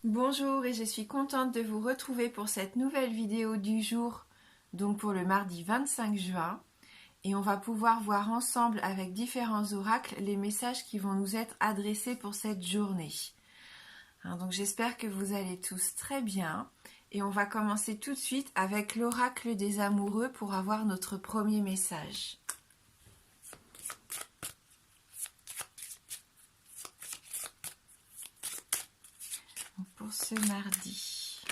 Bonjour et je suis contente de vous retrouver pour cette nouvelle vidéo du jour, donc pour le mardi 25 juin. Et on va pouvoir voir ensemble avec différents oracles les messages qui vont nous être adressés pour cette journée. Donc j'espère que vous allez tous très bien. Et on va commencer tout de suite avec l'oracle des amoureux pour avoir notre premier message. Donc pour ce mardi.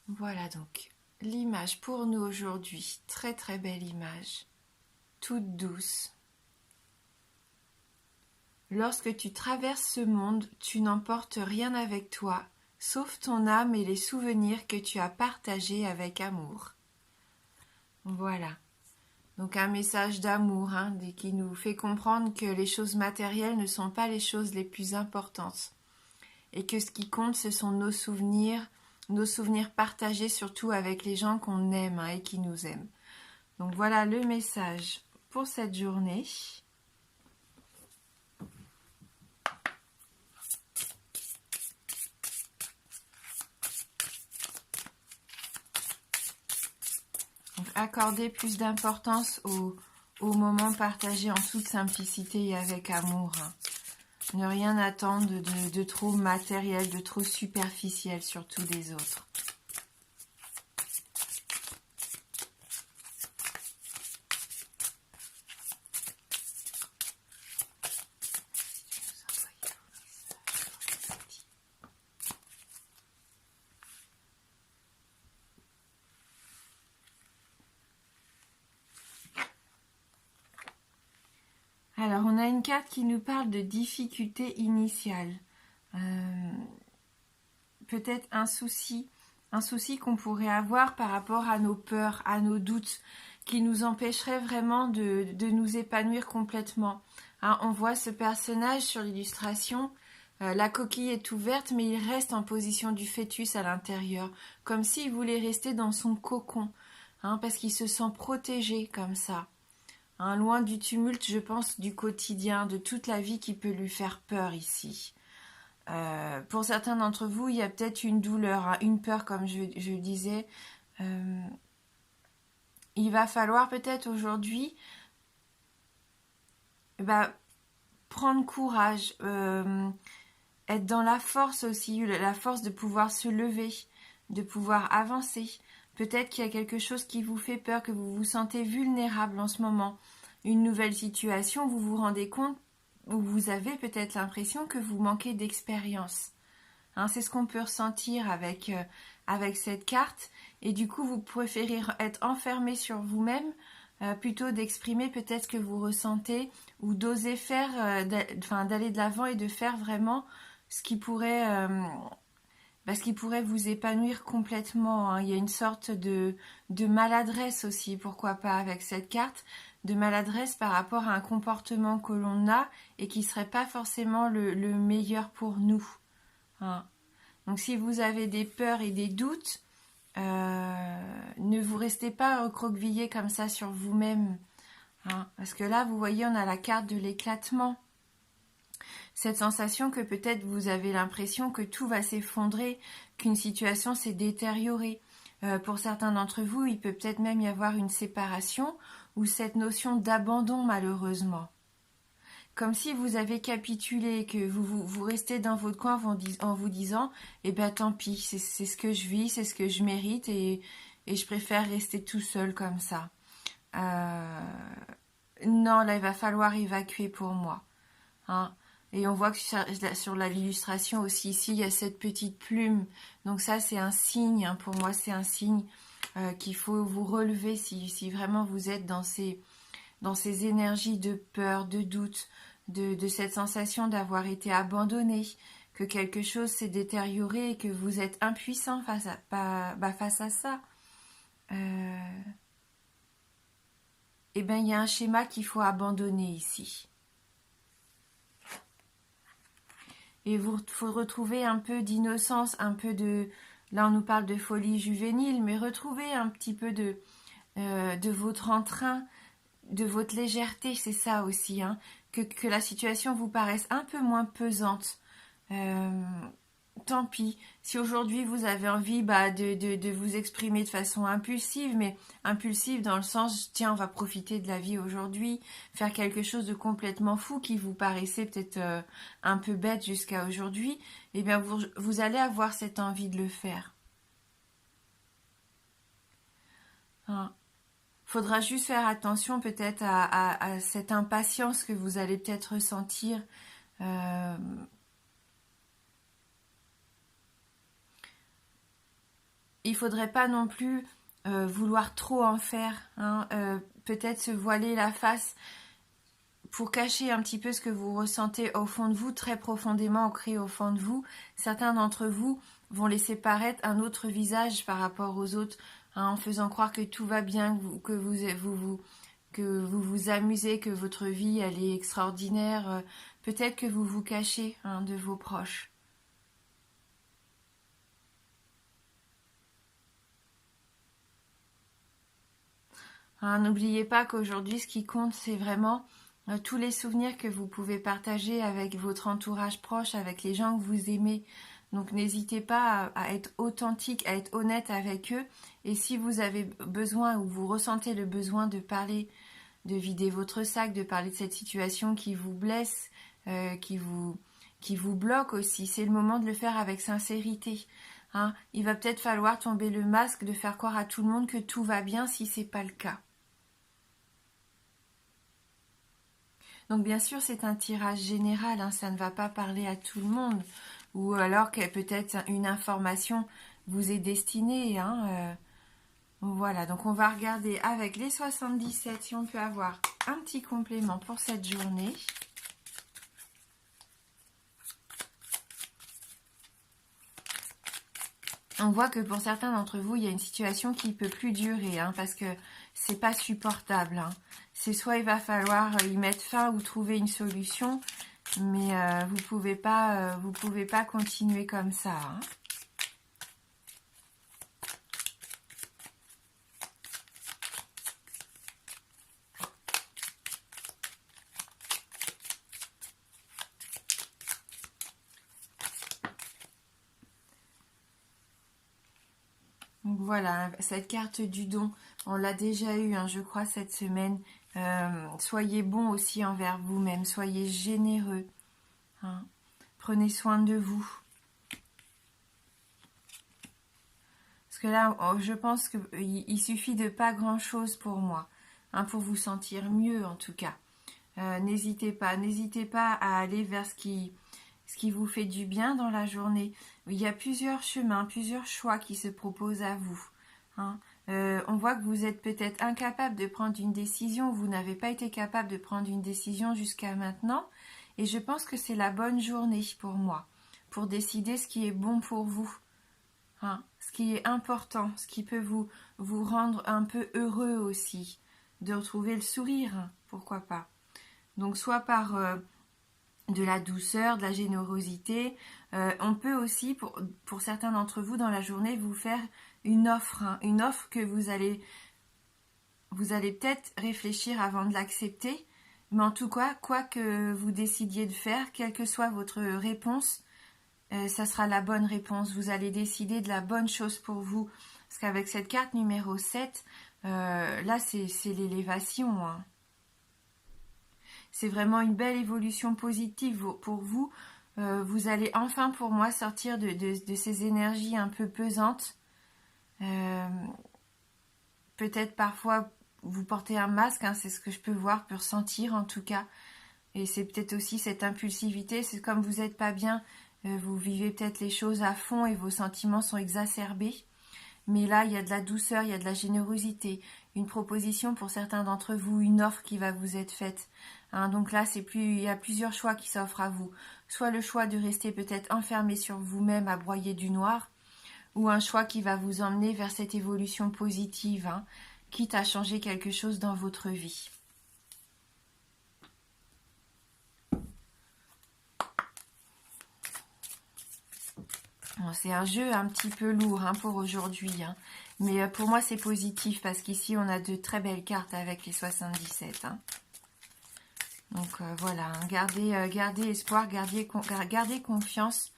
Voilà donc l'image pour nous aujourd'hui. Très très belle image. Toute douce. Lorsque tu traverses ce monde, tu n'emportes rien avec toi, sauf ton âme et les souvenirs que tu as partagés avec amour. Voilà. Donc un message d'amour qui nous fait comprendre que les choses matérielles ne sont pas les choses les plus importantes. Et que ce qui compte, ce sont nos souvenirs partagés surtout avec les gens qu'on aime et qui nous aiment. Donc voilà le message pour cette journée. Donc, accorder plus d'importance aux moments partagés en toute simplicité et avec amour. Ne rien attendre de trop matériel, de trop superficiel, surtout des autres. Alors, on a une carte qui nous parle de difficultés initiales. Peut-être un souci qu'on pourrait avoir par rapport à nos peurs, à nos doutes, qui nous empêcherait vraiment de nous épanouir complètement. On voit ce personnage sur l'illustration, la coquille est ouverte, mais il reste en position du fœtus à l'intérieur, comme s'il voulait rester dans son cocon, parce qu'il se sent protégé comme ça. Loin du tumulte, je pense, du quotidien, de toute la vie qui peut lui faire peur ici. Pour certains d'entre vous, il y a peut-être une douleur, une peur, comme je disais. Il va falloir peut-être aujourd'hui prendre courage, être dans la force aussi, la force de pouvoir se lever, de pouvoir avancer. Peut-être qu'il y a quelque chose qui vous fait peur, que vous vous sentez vulnérable en ce moment. Une nouvelle situation, vous vous rendez compte, ou vous avez peut-être l'impression que vous manquez d'expérience. C'est ce qu'on peut ressentir avec cette carte. Et du coup, vous préférez être enfermé sur vous-même plutôt d'exprimer peut-être ce que vous ressentez ou d'oser faire, d'aller de l'avant et de faire vraiment ce qui pourrait vous épanouir complètement. Il y a une sorte de maladresse aussi, pourquoi pas avec cette carte, de maladresse par rapport à un comportement que l'on a et qui ne serait pas forcément le meilleur pour nous. Donc si vous avez des peurs et des doutes, ne vous restez pas recroquevillé comme ça sur vous-même. Parce que là, vous voyez, on a la carte de l'éclatement. Cette sensation que peut-être vous avez l'impression que tout va s'effondrer, qu'une situation s'est détériorée. Pour certains d'entre vous, il peut peut-être même y avoir une séparation ou cette notion d'abandon malheureusement. Comme si vous avez capitulé, que vous restez dans votre coin en vous disant « Eh bien tant pis, c'est ce que je vis, c'est ce que je mérite et je préfère rester tout seul comme ça. Non, là il va falloir évacuer pour moi. » Et on voit que sur l'illustration aussi, ici, il y a cette petite plume. Donc ça, c'est un signe, pour moi, c'est un signe qu'il faut vous relever si vraiment vous êtes dans ces énergies de peur, de doute, de cette sensation d'avoir été abandonné, que quelque chose s'est détérioré et que vous êtes impuissant face à ça. Eh bien, il y a un schéma qu'il faut abandonner ici. Et vous faut retrouver un peu d'innocence, un peu de... Là, on nous parle de folie juvénile, mais retrouver un petit peu de votre entrain, de votre légèreté, c'est ça aussi, hein, que la situation vous paraisse un peu moins pesante. Tant pis, si aujourd'hui vous avez envie de vous exprimer de façon impulsive, mais impulsive dans le sens, tiens, on va profiter de la vie aujourd'hui, faire quelque chose de complètement fou qui vous paraissait peut-être un peu bête jusqu'à aujourd'hui, eh bien vous allez avoir cette envie de le faire. Hein. Faudra juste faire attention peut-être à cette impatience que vous allez peut-être ressentir. Euh, il faudrait pas non plus vouloir trop en faire, hein, peut-être se voiler la face pour cacher un petit peu ce que vous ressentez au fond de vous, très profondément ancré au fond de vous. Certains d'entre vous vont laisser paraître un autre visage par rapport aux autres, hein, en faisant croire que tout va bien, que vous vous amusez, que votre vie elle est extraordinaire. Peut-être que vous vous cachez, hein, de vos proches. Hein, n'oubliez pas qu'aujourd'hui, ce qui compte, c'est vraiment tous les souvenirs que vous pouvez partager avec votre entourage proche, avec les gens que vous aimez. Donc n'hésitez pas à être authentique, à être honnête avec eux. Et si vous avez besoin ou vous ressentez le besoin de parler, de vider votre sac, de parler de cette situation qui vous blesse, qui vous bloque aussi, c'est le moment de le faire avec sincérité. Hein, il va peut-être falloir tomber le masque, de faire croire à tout le monde que tout va bien si c'est pas le cas. Donc bien sûr, c'est un tirage général, hein, ça ne va pas parler à tout le monde. Ou alors que peut-être une information vous est destinée. Hein, voilà, donc on va regarder avec les 77 si on peut avoir un petit complément pour cette journée. On voit que pour certains d'entre vous, il y a une situation qui ne peut plus durer, hein, parce que c'est pas supportable. Hein. C'est soit il va falloir y mettre fin ou trouver une solution, mais vous pouvez pas continuer comme ça. Hein. Donc voilà, cette carte du don, on l'a déjà eu, hein, je crois, cette semaine. Soyez bon aussi envers vous-même, soyez généreux. Hein. Prenez soin de vous. Parce que là, je pense qu'il suffit de pas grand-chose pour moi, hein, pour vous sentir mieux en tout cas. N'hésitez pas à aller vers ce qui vous fait du bien dans la journée. Il y a plusieurs chemins, plusieurs choix qui se proposent à vous. Hein. On voit que vous êtes peut-être incapable de prendre une décision, vous n'avez pas été capable de prendre une décision jusqu'à maintenant, et je pense que c'est la bonne journée pour moi, pour décider ce qui est bon pour vous. Hein. Ce qui est important, ce qui peut vous rendre un peu heureux aussi, de retrouver le sourire, hein, pourquoi pas. Donc soit par de la douceur, de la générosité. On peut aussi, pour certains d'entre vous, dans la journée, vous faire une offre. Hein, une offre que vous allez peut-être réfléchir avant de l'accepter. Mais en tout cas, quoi que vous décidiez de faire, quelle que soit votre réponse, ça sera la bonne réponse. Vous allez décider de la bonne chose pour vous. Parce qu'avec cette carte numéro 7, là, c'est l'élévation. Hein. C'est vraiment une belle évolution positive pour vous. Vous allez enfin, pour moi, sortir de ces énergies un peu pesantes. Peut-être parfois, vous portez un masque, hein, c'est ce que je peux voir, peux ressentir en tout cas. Et c'est peut-être aussi cette impulsivité. C'est comme vous n'êtes pas bien, vous vivez peut-être les choses à fond et vos sentiments sont exacerbés. Mais là, il y a de la douceur, il y a de la générosité. Une proposition pour certains d'entre vous, une offre qui va vous être faite. Hein, donc là, il y a plusieurs choix qui s'offrent à vous. Soit le choix de rester peut-être enfermé sur vous-même à broyer du noir, ou un choix qui va vous emmener vers cette évolution positive, hein, quitte à changer quelque chose dans votre vie. Bon, c'est un jeu un petit peu lourd hein, pour aujourd'hui, hein. Mais pour moi c'est positif parce qu'ici on a de très belles cartes avec les 77. Hein. Donc voilà, hein, gardez espoir, gardez confiance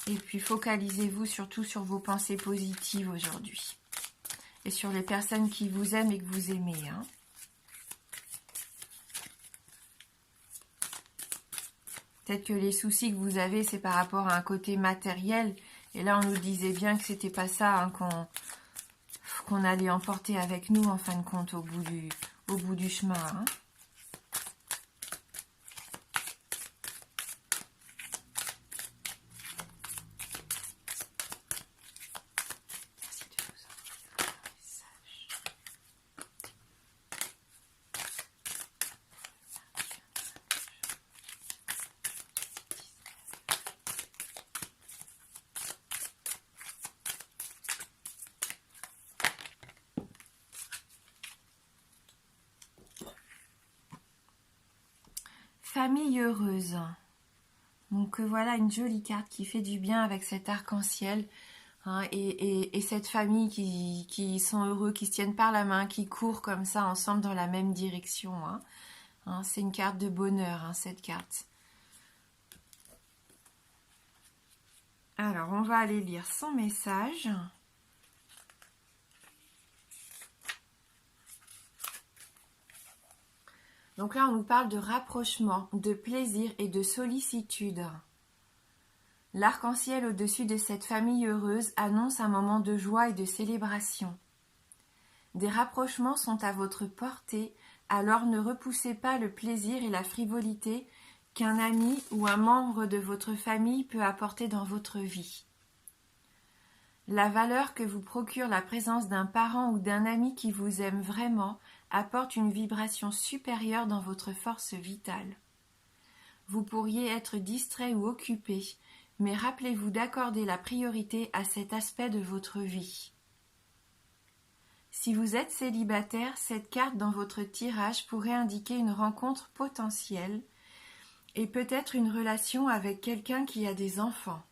et puis focalisez-vous surtout sur vos pensées positives aujourd'hui et sur les personnes qui vous aiment et que vous aimez. Hein. Peut-être que les soucis que vous avez, c'est par rapport à un côté matériel. Et là, on nous disait bien que c'était pas ça hein, qu'on allait emporter avec nous, en fin de compte, au bout du chemin. Hein. Famille heureuse. Donc voilà une jolie carte qui fait du bien avec cet arc-en-ciel hein, et cette famille qui sont heureux, qui se tiennent par la main, qui courent comme ça ensemble dans la même direction. Hein. Hein, c'est une carte de bonheur, hein, cette carte. Alors on va aller lire son message. Donc là, on nous parle de rapprochement, de plaisir et de sollicitude. L'arc-en-ciel au-dessus de cette famille heureuse annonce un moment de joie et de célébration. Des rapprochements sont à votre portée, alors ne repoussez pas le plaisir et la frivolité qu'un ami ou un membre de votre famille peut apporter dans votre vie. La valeur que vous procure la présence d'un parent ou d'un ami qui vous aime vraiment apporte une vibration supérieure dans votre force vitale. Vous pourriez être distrait ou occupé, mais rappelez-vous d'accorder la priorité à cet aspect de votre vie. Si vous êtes célibataire, cette carte dans votre tirage pourrait indiquer une rencontre potentielle et peut-être une relation avec quelqu'un qui a des enfants.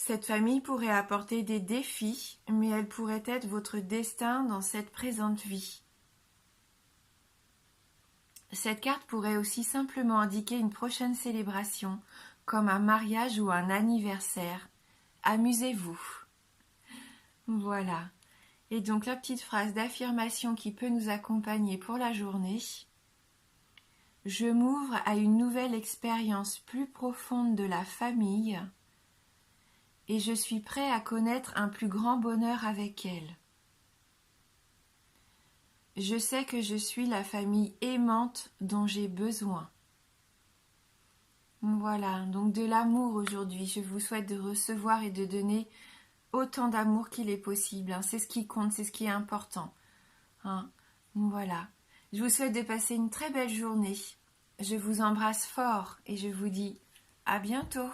Cette famille pourrait apporter des défis, mais elle pourrait être votre destin dans cette présente vie. Cette carte pourrait aussi simplement indiquer une prochaine célébration, comme un mariage ou un anniversaire. Amusez-vous. Voilà. Et donc la petite phrase d'affirmation qui peut nous accompagner pour la journée. Je m'ouvre à une nouvelle expérience plus profonde de la famille. Et je suis prêt à connaître un plus grand bonheur avec elle. Je sais que je suis la famille aimante dont j'ai besoin. Voilà, donc de l'amour aujourd'hui. Je vous souhaite de recevoir et de donner autant d'amour qu'il est possible. Hein. C'est ce qui compte, c'est ce qui est important. Hein. Voilà. Je vous souhaite de passer une très belle journée. Je vous embrasse fort et je vous dis à bientôt.